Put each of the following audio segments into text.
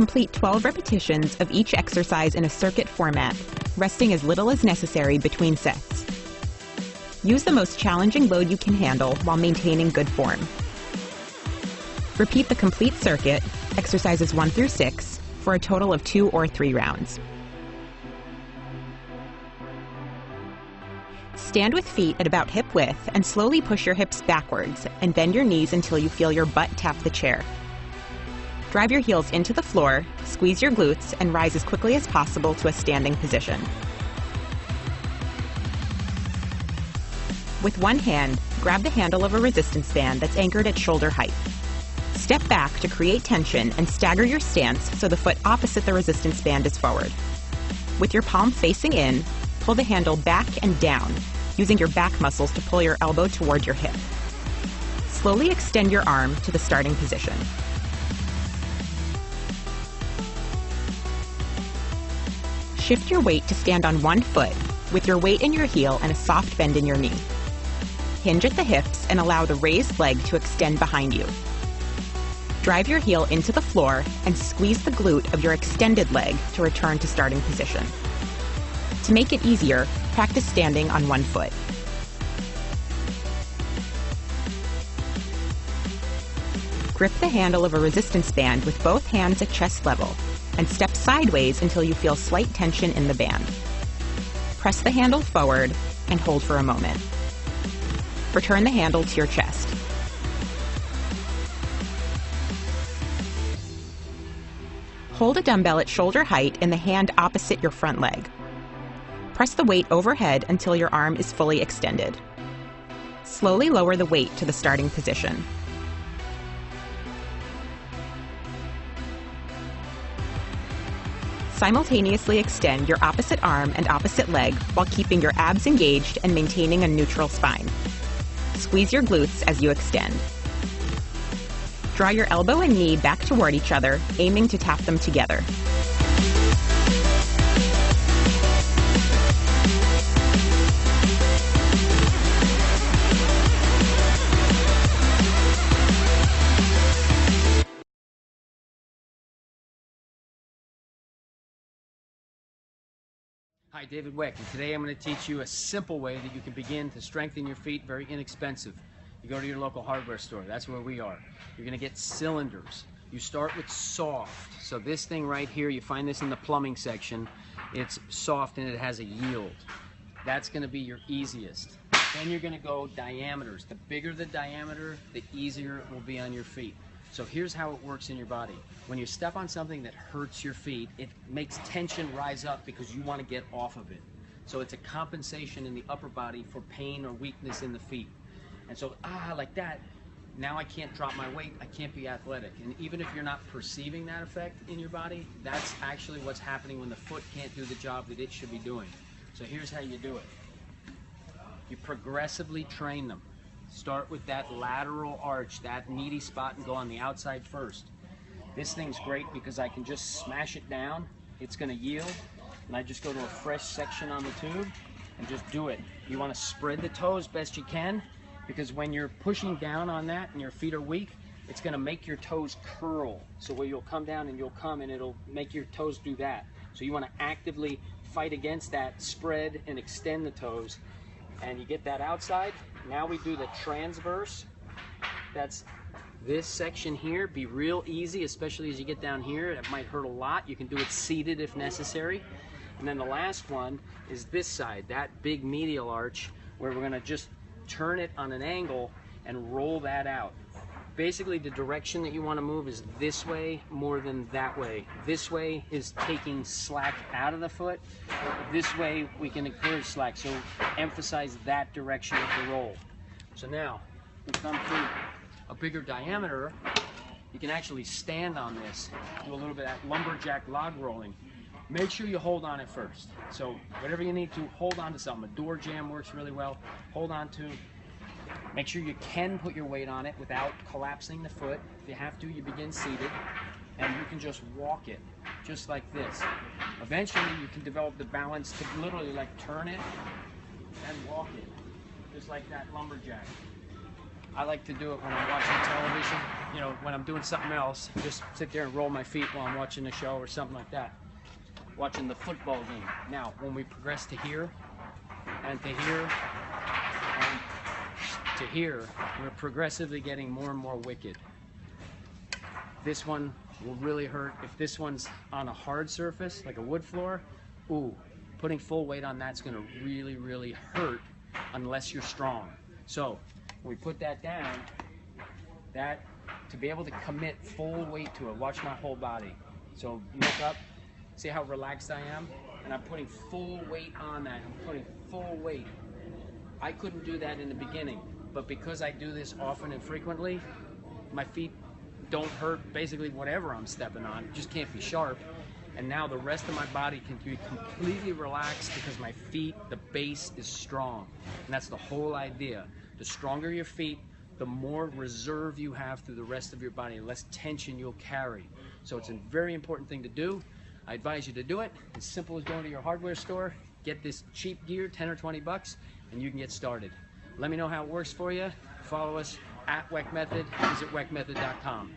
Complete 12 repetitions of each exercise in a circuit format, resting as little as necessary between sets. Use the most challenging load you can handle while maintaining good form. Repeat the complete circuit, exercises 1 through 6, for a total of 2 or 3 rounds. Stand with feet at about hip width and slowly push your hips backwards and bend your knees until you feel your butt tap the chair. Drive your heels into the floor, squeeze your glutes, and rise as quickly as possible to a standing position. With one hand, grab the handle of a resistance band that's anchored at shoulder height. Step back to create tension and stagger your stance so the foot opposite the resistance band is forward. With your palm facing in, pull the handle back and down, using your back muscles to pull your elbow toward your hip. Slowly extend your arm to the starting position. Shift your weight to stand on one foot, with your weight in your heel and a soft bend in your knee. Hinge at the hips and allow the raised leg to extend behind you. Drive your heel into the floor and squeeze the glute of your extended leg to return to starting position. To make it easier, practice standing on one foot. Grip the handle of a resistance band with both hands at chest level and step sideways until you feel slight tension in the band. Press the handle forward and hold for a moment. Return the handle to your chest. Hold a dumbbell at shoulder height in the hand opposite your front leg. Press the weight overhead until your arm is fully extended. Slowly lower the weight to the starting position. Simultaneously extend your opposite arm and opposite leg while keeping your abs engaged and maintaining a neutral spine. Squeeze your glutes as you extend. Draw your elbow and knee back toward each other, aiming to tap them together. Hi, David Wick, and today I'm going to teach you a simple way that you can begin to strengthen your feet, very inexpensive. You go to your local hardware store, that's where we are. You're going to get cylinders. You start with soft. So this thing right here, you find this in the plumbing section. It's soft and it has a yield. That's going to be your easiest. Then you're going to go diameters. The bigger the diameter, the easier it will be on your feet. So here's how it works in your body. When you step on something that hurts your feet, it makes tension rise up because you want to get off of it. So it's a compensation in the upper body for pain or weakness in the feet. And so, like that, now I can't drop my weight, I can't be athletic. And even if you're not perceiving that effect in your body, that's actually what's happening when the foot can't do the job that it should be doing. So here's how you do it. You progressively train them. Start with that lateral arch, that meaty spot, and go on the outside first. This thing's great because I can just smash it down, it's going to yield, and I just go to a fresh section on the tube and just do it. You want to spread the toes best you can, because when you're pushing down on that and your feet are weak, it's going to make your toes curl. So where you'll come down and you'll come and it'll make your toes do that. So you want to actively fight against that, spread and extend the toes. And you get that outside. Now we do the transverse. That's this section here. Be real easy, especially as you get down here. It might hurt a lot. You can do it seated if necessary. And then the last one is this side, that big medial arch, where we're going to just turn it on an angle and roll that out. Basically, the direction that you want to move is this way more than that way. This way is taking slack out of the foot. This way we can encourage slack, so emphasize that direction of the roll. So now we come to a bigger diameter. You can actually stand on this, do a little bit of that lumberjack log rolling. Make sure you hold on it first. So whatever you need to, hold on to something. A door jamb works really well. Hold on to. Make sure you can put your weight on it without collapsing the foot. If you have to, you begin seated, and you can just walk it, just like this. Eventually, you can develop the balance to literally like turn it and walk it, just like that lumberjack. I like to do it when I'm watching television, you know, when I'm doing something else, just sit there and roll my feet while I'm watching a show or something like that. Watching the football game. Now, when we progress to here, and to here, and to here, we're progressively getting more and more wicked. This one will really hurt. If this one's on a hard surface, like a wood floor, ooh, putting full weight on that's gonna really, really hurt unless you're strong. So, when we put that down, to be able to commit full weight to it, watch my whole body. So, look up, see how relaxed I am? And I'm putting full weight on that. I'm putting full weight. I couldn't do that in the beginning, but because I do this often and frequently, my feet don't hurt basically whatever I'm stepping on. It just can't be sharp. And now the rest of my body can be completely relaxed because my feet, the base is strong. And that's the whole idea. The stronger your feet, the more reserve you have through the rest of your body, the less tension you'll carry. So it's a very important thing to do. I advise you to do it. As simple as going to your hardware store, get this cheap gear, 10 or 20 bucks, and you can get started. Let me know how it works for you. Follow us at Wight Method. Visit WightMethod.com.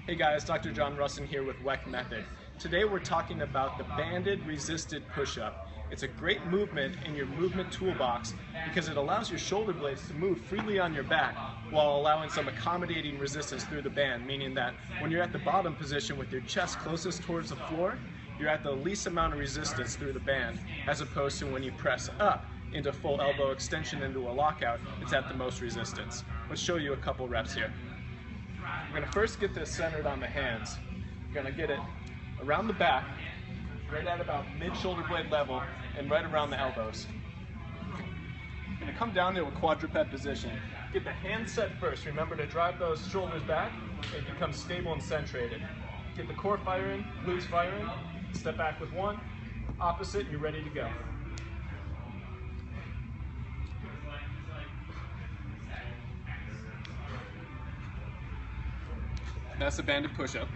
Hey guys, Dr. John Russin here with Wight Method. Today we're talking about the banded resisted push-up. It's a great movement in your movement toolbox because it allows your shoulder blades to move freely on your back while allowing some accommodating resistance through the band, meaning that when you're at the bottom position with your chest closest towards the floor, you're at the least amount of resistance through the band, as opposed to when you press up into full elbow extension into a lockout, it's at the most resistance. Let's show you a couple reps here. We're going to first get this centered on the hands. We're going to get it around the back, right at about mid-shoulder blade level, and right around the elbows. We're going to come down to a quadruped position. Get the hands set first. Remember to drive those shoulders back and become stable and centrated. Get the core firing, glutes firing. Step back with one, opposite, and you're ready to go. That's a banded push-up.